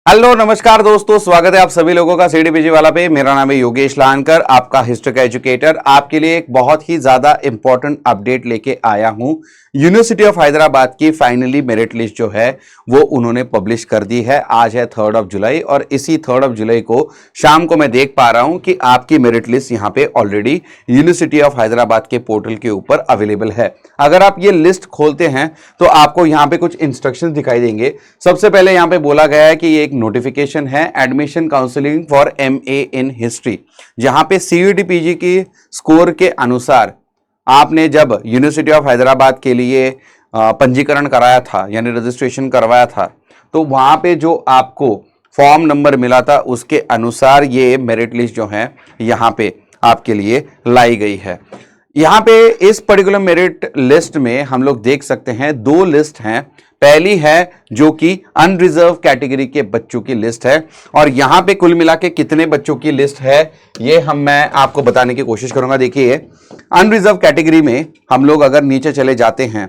Hello नमस्कार दोस्तों, स्वागत है आप सभी लोगों का सीडीपीजी वाला पे। मेरा नाम है योगेश लानकर, आपका हिस्ट्री का एजुकेटर। आपके लिए एक बहुत ही ज्यादा इंपॉर्टेंट अपडेट लेके आया हूं। यूनिवर्सिटी ऑफ हैदराबाद की फाइनली मेरिट लिस्ट जो है वो उन्होंने पब्लिश कर दी है। आज है 3 जुलाई और इसी 3 जुलाई को शाम को मैं देख पा रहा हूं कि आपकी मेरिट लिस्ट यहां पे ऑलरेडी यूनिवर्सिटी ऑफ हैदराबाद के पोर्टल के ऊपर अवेलेबल है। अगर आप ये लिस्ट खोलते हैं तो आपको यहां पे कुछ इंस्ट्रक्शंस दिखाई देंगे। सबसे पहले यहां पे बोला गया है कि ये एक नोटिफिकेशन है admission counselling for MA in history, जहां पे सीयूईटी पीजी की स्कोर के अनुसार आपने जब यूनिवर्सिटी ऑफ हैदराबाद के लिए पंजीकरण कराया था यानी रजिस्ट्रेशन करवाया था तो वहां पे जो आपको फॉर्म नंबर मिला था उसके अनुसार ये मेरिट लिस्ट जो है यहां पे आपके लिए लाई गई है। यहां पे इस पर्टिकुलर मेरिट लिस्ट में हम लोग देख सकते हैं दो लिस्ट हैं। पहली है जो कि अनरिजर्व कैटेगरी के बच्चों की लिस्ट है और यहां पे कुल मिला के कितने बच्चों की लिस्ट है ये मैं आपको बताने की कोशिश करूंगा। देखिए, अनरिजर्व कैटेगरी में हम लोग अगर नीचे चले जाते हैं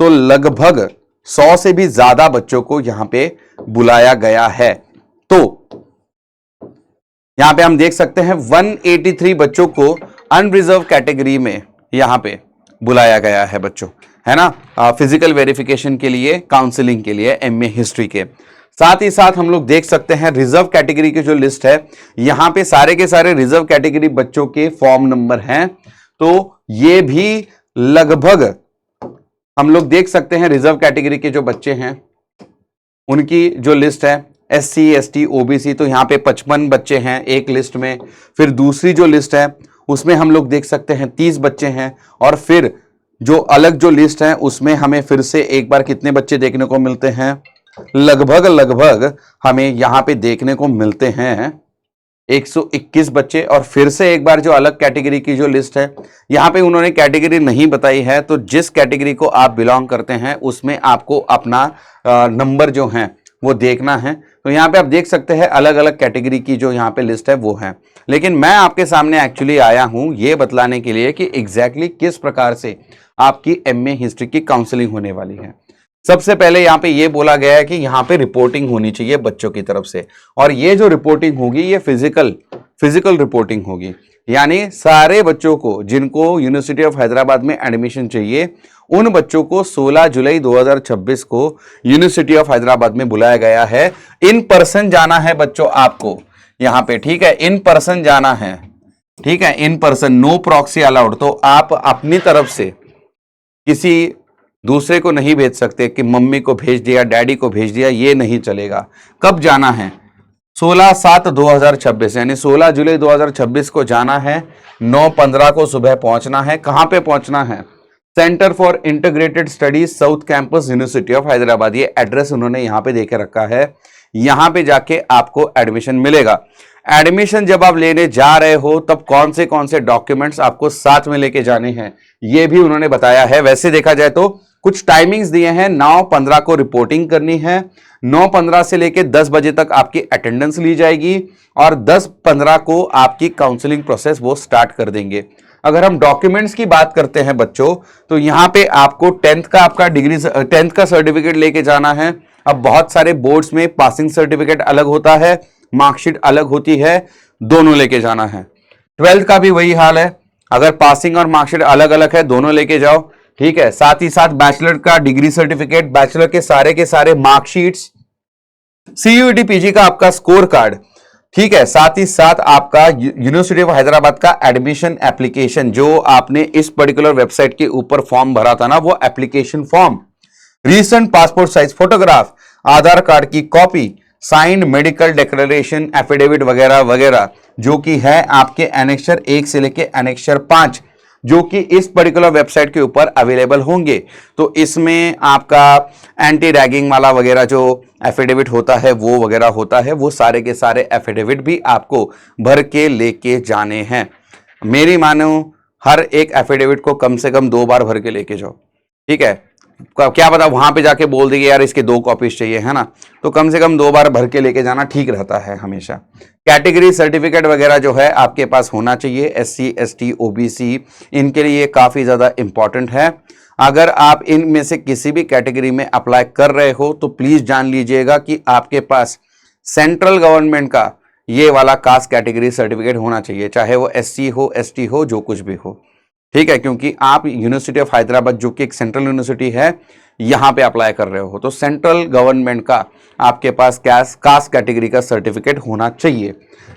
तो लगभग 100 से भी ज्यादा बच्चों को यहां पे बुलाया गया है। तो यहां पे हम देख सकते हैं 183 बच्चों को अनरिजर्व कैटेगरी में यहां पे बुलाया गया है बच्चों, है ना, फिजिकल वेरिफिकेशन के लिए, काउंसलिंग के लिए एमए हिस्ट्री के। साथ ही साथ हम लोग देख सकते हैं रिजर्व कैटेगरी की जो लिस्ट है यहां पे सारे के सारे रिजर्व कैटेगरी बच्चों के फॉर्म नंबर हैं। तो ये भी लगभग हम लोग देख सकते हैं रिजर्व कैटेगरी के जो बच्चे हैं उनकी जो लिस्ट है एससी एसटी ओबीसी, तो यहां पे 55 बच्चे हैं एक लिस्ट में। फिर दूसरी जो लिस्ट है उसमें हम लोग देख सकते हैं 30 बच्चे हैं और फिर जो अलग जो लिस्ट है उसमें हमें फिर से एक बार कितने बच्चे देखने को मिलते हैं, लगभग हमें यहां पे देखने को मिलते हैं 121 बच्चे। और फिर से एक बार जो अलग कैटेगरी की जो लिस्ट है यहां पे उन्होंने कैटेगरी नहीं बताई है, तो जिस कैटेगरी को आप बिलोंग करते हैं उसमें आपको अपना नंबर जो है वो देखना है। तो यहां पे आप देख सकते हैं अलग अलग कैटेगरी की जो यहां पे लिस्ट है वो है। लेकिन मैं आपके सामने एक्चुअली आया हूं ये बतलाने के लिए कि एग्जैक्टली किस प्रकार से आपकी एमए हिस्ट्री की काउंसलिंग होने वाली है। सबसे पहले यहां पे ये बोला गया है कि यहां पे रिपोर्टिंग होनी चाहिए बच्चों की तरफ से, और ये जो रिपोर्टिंग होगी ये फिजिकल रिपोर्टिंग होगी। यानी सारे बच्चों को जिनको यूनिवर्सिटी ऑफ हैदराबाद में एडमिशन चाहिए उन बच्चों को 16 जुलाई 2026 को यूनिवर्सिटी ऑफ हैदराबाद में बुलाया गया है। इन पर्सन जाना है बच्चों आपको यहां पे, ठीक है, इन पर्सन जाना है, ठीक है, in person, no proxy allowed. तो आप अपनी तरफ से किसी दूसरे को नहीं भेज सकते कि मम्मी को भेज दिया, डैडी को भेज दिया, ये नहीं चलेगा। कब जाना है? 16/7/2026 यानी 16 जुलाई 2026 को जाना है। 9/15 को सुबह पहुंचना है। कहां पे पहुंचना है? Centre for integrated studies south campus university of Hyderabad, ये एड्रेस उन्होंने यहां पे देके रखा है। यहां पे जाके आपको एडमिशन मिलेगा। एडमिशन जब आप लेने जा रहे हो तब कौन से डॉक्यूमेंट्स आपको साथ में लेके जाने हैं ये भी उन्होंने बताया है। वैसे देखा जाए तो कुछ टाइमिंग्स दिए हैं, 9:15 को रिपोर्टिंग करनी है, 9:15 से लेके 10 बजे तक आपकी अटेंडेंस ली जाएगी और 10:15 को आपकी काउंसलिंग प्रोसेस वो स्टार्ट कर देंगे। अगर हम डॉक्यूमेंट्स की बात करते हैं बच्चों तो यहां पे आपको 10th का आपका डिग्री 10th का सर्टिफिकेट लेके जाना है। अब बहुत सारे बोर्ड्स में पासिंग सर्टिफिकेट अलग होता है, मार्कशीट अलग होती है, दोनों लेके जाना है। 12th का भी वही हाल है, अगर पासिंग और मार्कशीट अलग अलग है दोनों लेके जाओ, ठीक है। साथ ही साथ बैचलर का डिग्री सर्टिफिकेट, बैचलर के सारे मार्कशीट्स, सीयूईटी पीजी का आपका स्कोर कार्ड, ठीक है। साथ ही साथ आपका यूनिवर्सिटी ऑफ हैदराबाद का एडमिशन एप्लीकेशन, जो आपने इस पर्टिकुलर वेबसाइट के ऊपर फॉर्म भरा था ना, वो application form, recent passport size photograph, Aadhaar card की copy, signed medical declaration, affidavit वगैरह वगैरह, जो कि है आपके एनेक्सर 1 से लेके एनेक्सर 5, जो कि इस पर्टिकुलर वेबसाइट के ऊपर अवेलेबल होंगे। तो इसमें आपका एंटी रैगिंग वाला वगैरह जो एफिडेविट होता है वो वगैरह होता है, वो सारे के सारे एफिडेविट भी आपको भर के लेके जाने हैं। मेरी मानो हर एक एफिडेविट को कम से कम 2 बार भर के लेके जाओ, ठीक है। क्या पता वहां पे जाके बोल देंगे यार इसके 2 कॉपीज चाहिए, है ना, तो कम से कम 2 बार भर के लेके जाना ठीक रहता है हमेशा। कैटेगरी सर्टिफिकेट वगैरह जो है आपके पास होना चाहिए, एससी एसटी ओबीसी, इनके लिए काफी ज्यादा इंपॉर्टेंट है। अगर आप इनमें से किसी भी कैटेगरी में अप्लाई कर रहे हो तो प्लीज जान लीजिएगा कि आपके पास सेंट्रल गवर्नमेंट का ये वाला कास्ट कैटेगरी सर्टिफिकेट होना चाहिए, चाहे वो SC हो, ST हो, जो कुछ भी हो, ठीक है, क्योंकि आप यूनिवर्सिटी ऑफ हैदराबाद जो कि एक सेंट्रल यूनिवर्सिटी है यहां पे अप्लाई कर रहे हो, तो सेंट्रल गवर्नमेंट का आपके पास कास्ट कैटेगरी का सर्टिफिकेट होना चाहिए,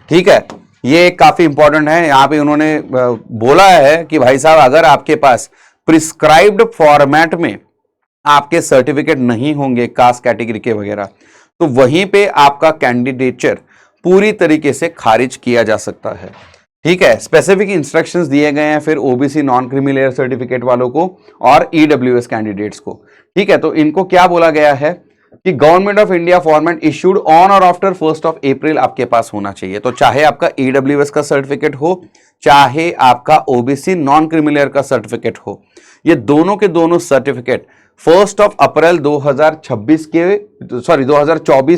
ठीक है। ये काफी इंपॉर्टेंट है। यहाँ पे उन्होंने बोला है कि भाई साहब अगर आपके पास प्रिस्क्राइब्ड फॉर्मेट में आपके सर्टिफिकेट नहीं होंगे कास्ट कैटेगरी के वगैरह, तो वहीं पे आपका कैंडिडेचर पूरी तरीके से खारिज किया जा सकता है, ठीक है। स्पेसिफिक इंस्ट्रक्शंस दिए गए हैं फिर OBC non creamy layer certificate वालों को और ईडब्ल्यूएस कैंडिडेट्स को, ठीक है। तो इनको क्या बोला गया है कि government of India format issued on और आफ्टर 1 अप्रैल आपके पास होना चाहिए। तो चाहे आपका ईडब्ल्यूएस का सर्टिफिकेट हो, चाहे आपका ओबीसी नॉन क्रीमी लेयर का सर्टिफिकेट हो, ये दोनों के दोनों सर्टिफिकेट 1 अप्रैल 2024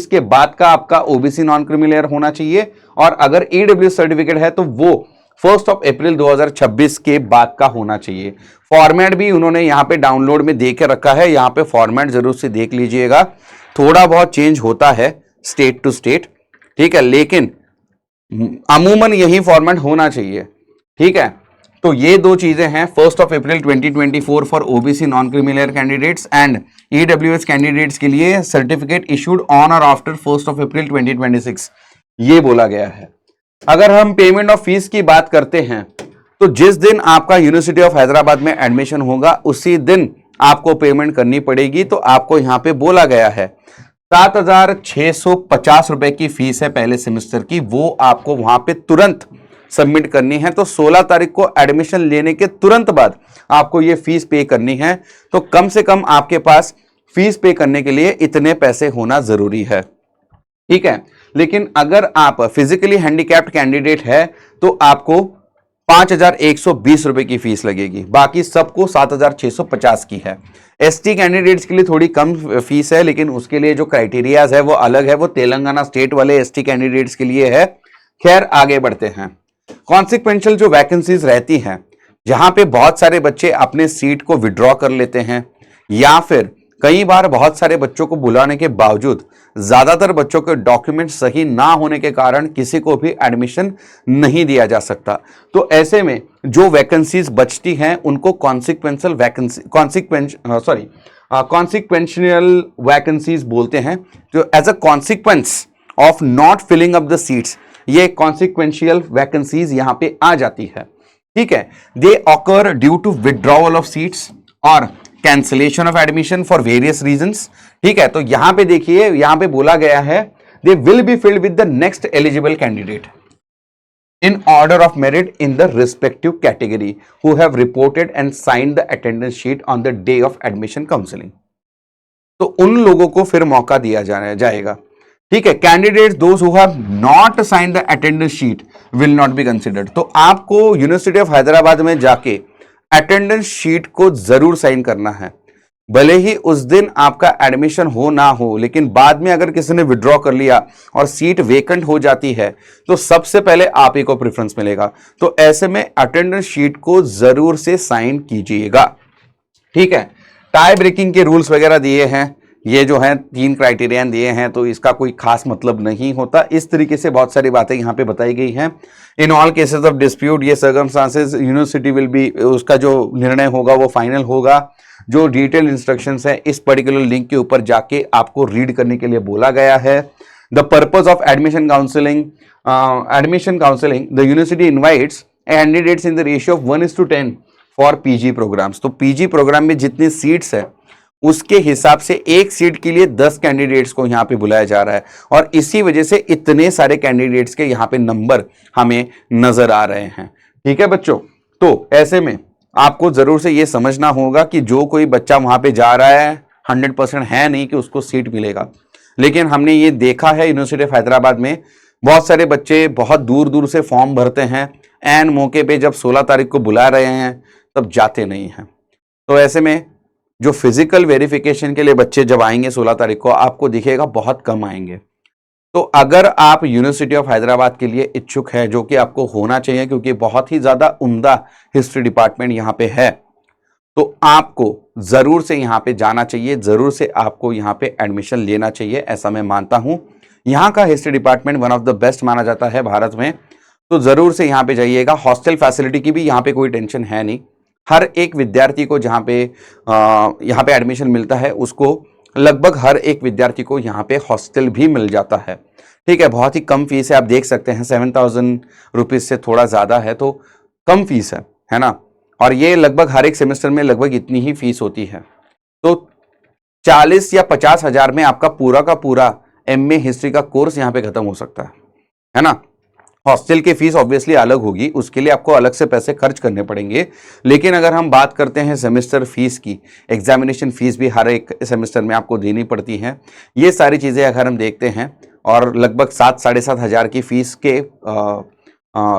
के बाद का आपका ओबीसी नॉन क्रीमी लेयर होना चाहिए, और अगर ईडब्ल्यू सर्टिफिकेट है तो वो 1 अप्रैल 2026 के बाद का होना चाहिए। फॉर्मेट भी उन्होंने यहाँ पे डाउनलोड में दे के रखा है, यहाँ पे फॉर्मेट जरूर से देख लीजिएगा, थोड़ा बहुत चेंज होता है स्टेट टू स्टेट, ठीक है, लेकिन अमूमन यही फॉर्मेट होना चाहिए, ठीक है। तो ये दो चीजें हैं 1 अप्रैल 2024 for OBC non creamy layer candidates and EWS candidates के लिए सर्टिफिकेट इशूड ऑन और आफ्टर 1 अप्रैल 2026, ये बोला गया है। अगर हम पेमेंट ऑफ फीस की बात करते हैं तो जिस दिन आपका यूनिवर्सिटी ऑफ हैदराबाद में एडमिशन होगा उसी दिन आपको पेमेंट करनी पड़ेगी। तो आपको यहां पे बोला गया है 7,650 रुपए की फीस है पहले सेमेस्टर की, वो आपको वहां पे तुरंत सबमिट करनी है। तो 16 तारीख को एडमिशन लेने के तुरंत बाद आपको ये फीस पे करनी है। तो कम से कम आपके पास फीस पे करने के लिए इतने पैसे होना जरूरी है, ठीक है। लेकिन अगर आप फिजिकली हैंडीकैप्ड कैंडिडेट है तो आपको 5,120 रुपए की फीस लगेगी, बाकी सबको 7,650 की है। एसटी कैंडिडेट्स के लिए थोड़ी कम फीस है, लेकिन उसके लिए जो क्राइटेरियाज है वो अलग है, वो तेलंगाना स्टेट वाले एसटी कैंडिडेट्स के लिए है। खैर आगे बढ़ते हैं। कॉन्सिक्वेंशियल जो वैकेंसीज रहती हैं, जहां पे बहुत सारे बच्चे अपने सीट को विड्रॉ कर लेते हैं, या फिर कई बार बहुत सारे बच्चों को बुलाने के बावजूद ज्यादातर बच्चों के डॉक्यूमेंट सही ना होने के कारण किसी को भी एडमिशन नहीं दिया जा सकता। तो ऐसे में जो वैकेंसीज बचती हैं उनको कॉन्सिक्वेंशियल वैकेंसीज बोलते हैं, जो as a consequence of not filling up the seats, ये कॉन्सिक्वेंशियल वैकेंसीज यहां पे आ जाती है, ठीक है। They occur due to withdrawal of seats और cancellation of admission for various reasons, ठीक है। तो यहां पे देखिए, यहां पे बोला गया है they will be filled with the next eligible candidate in order of merit in the respective category who have reported and signed the attendance sheet on the day of admission counseling। तो उन लोगों को फिर मौका दिया जाएगा, ठीक है। Candidates those who have not signed the attendance sheet will not be considered. तो आपको यूनिवर्सिटी ऑफ हैदराबाद में जाके अटेंडेंस शीट को जरूर साइन करना है, भले ही उस दिन आपका एडमिशन हो ना हो, लेकिन बाद में अगर किसी ने विड्रॉ कर लिया और सीट वेकेंट हो जाती है तो सबसे पहले आप ही को प्रेफरेंस मिलेगा। तो ऐसे में अटेंडेंस शीट को जरूर से साइन कीजिएगा, ठीक है। टाई ब्रेकिंग के रूल्स वगैरह दिए हैं, ये जो है 3 क्राइटेरिया दिए हैं, तो इसका कोई खास मतलब नहीं होता। इस तरीके से बहुत सारी बातें यहां पे बताई गई हैं। In all cases of dispute ये सर्कमस्टांसेस यूनिवर्सिटी विल बी, उसका जो निर्णय होगा वो फाइनल होगा। जो डिटेल इंस्ट्रक्शंस है इस पर्टिकुलर लिंक के ऊपर जाके आपको रीड करने के लिए बोला गया है। The purpose of admission counselling, the university invites candidates in the ratio of 1:10 for PG programmes. तो पीजी प्रोग्राम में जितनी सीट्स है उसके हिसाब से एक सीट के लिए 10 कैंडिडेट्स को यहां पे बुलाया जा रहा है, और इसी वजह से इतने सारे कैंडिडेट्स के यहां पे नंबर हमें नजर आ रहे हैं, ठीक है बच्चों। तो ऐसे में आपको जरूर से ये समझना होगा कि जो कोई बच्चा वहां पे जा रहा है 100% है नहीं कि उसको सीट मिलेगा, लेकिन हमने ये देखा है यूनिवर्सिटी ऑफ हैदराबाद में बहुत सारे बच्चे बहुत दूर दूर से फॉर्म भरते हैं, एन मौके पे जब 16 तारीख को बुला रहे हैं तब जाते नहीं हैं। तो ऐसे में जो फिजिकल वेरिफिकेशन के लिए बच्चे जब आएंगे 16 तारीख को, आपको दिखेगा बहुत कम आएंगे। तो अगर आप यूनिवर्सिटी ऑफ हैदराबाद के लिए इच्छुक है, जो कि आपको होना चाहिए क्योंकि बहुत ही ज्यादा उम्दा हिस्ट्री डिपार्टमेंट यहाँ पे है, तो आपको जरूर से यहाँ पे जाना चाहिए, जरूर से आपको यहाँ पे एडमिशन लेना चाहिए, ऐसा मैं मानता हूँ। यहाँ का history department one of the best माना जाता है भारत में, तो जरूर से यहाँ पे जाइएगा। हॉस्टल फैसिलिटी की भी यहाँ पे कोई टेंशन है नहीं। हर एक विद्यार्थी को जहाँ पे यहाँ पे एडमिशन मिलता है, उसको लगभग हर एक विद्यार्थी को यहाँ पे हॉस्टल भी मिल जाता है। ठीक है, बहुत ही कम फीस है, आप देख सकते हैं 7,000 रुपीज से थोड़ा ज़्यादा है, तो कम फीस है ना। और ये लगभग हर एक सेमेस्टर में लगभग इतनी ही फीस होती है। तो 40 या 50 हजार में आपका पूरा का पूरा MA हिस्ट्री का कोर्स यहाँ पे खत्म हो सकता है ना। हॉस्टल की फीस ऑब्वियसली अलग होगी, उसके लिए आपको अलग से पैसे खर्च करने पड़ेंगे। लेकिन अगर हम बात करते हैं सेमेस्टर फीस की, एग्जामिनेशन फीस भी हर एक सेमेस्टर में आपको देनी पड़ती है। ये सारी चीज़ें अगर हम देखते हैं और लगभग 7 साढ़े 7 हज़ार की फीस के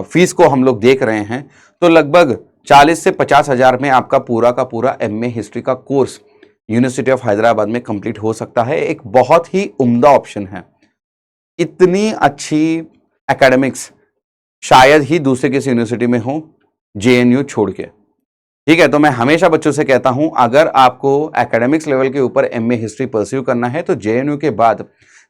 फीस को हम लोग देख रहे हैं, तो लगभग 40 से 50 हज़ार में आपका पूरा का पूरा MA हिस्ट्री का कोर्स यूनिवर्सिटी ऑफ हैदराबाद में कंप्लीट हो सकता है। एक बहुत ही उम्दा ऑप्शन है। इतनी अच्छी एकेडमिक्स शायद ही दूसरे किसी यूनिवर्सिटी में हो, JNU छोड़ के। ठीक है, तो मैं हमेशा बच्चों से कहता हूं, अगर आपको एकेडमिक्स लेवल के ऊपर MA हिस्ट्री परस्यू करना है तो JNU के बाद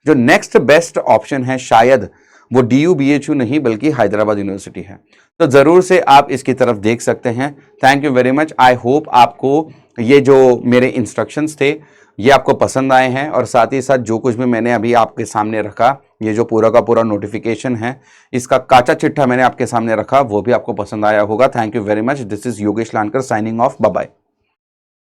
जो नेक्स्ट बेस्ट ऑप्शन है, शायद वो DU BHU नहीं बल्कि हैदराबाद यूनिवर्सिटी है। तो जरूर से आप इसकी तरफ देख सकते हैं। Thank you very much. I hope आपको ये जो मेरे इंस्ट्रक्शंस थे ये आपको पसंद आए हैं, और साथ ही साथ जो कुछ भी मैंने अभी आपके सामने रखा, ये जो पूरा का पूरा नोटिफिकेशन है, इसका काचा चिट्ठा मैंने आपके सामने रखा, वो भी आपको पसंद आया होगा। Thank you very much. This is Yogesh Lankar signing off. Bye bye.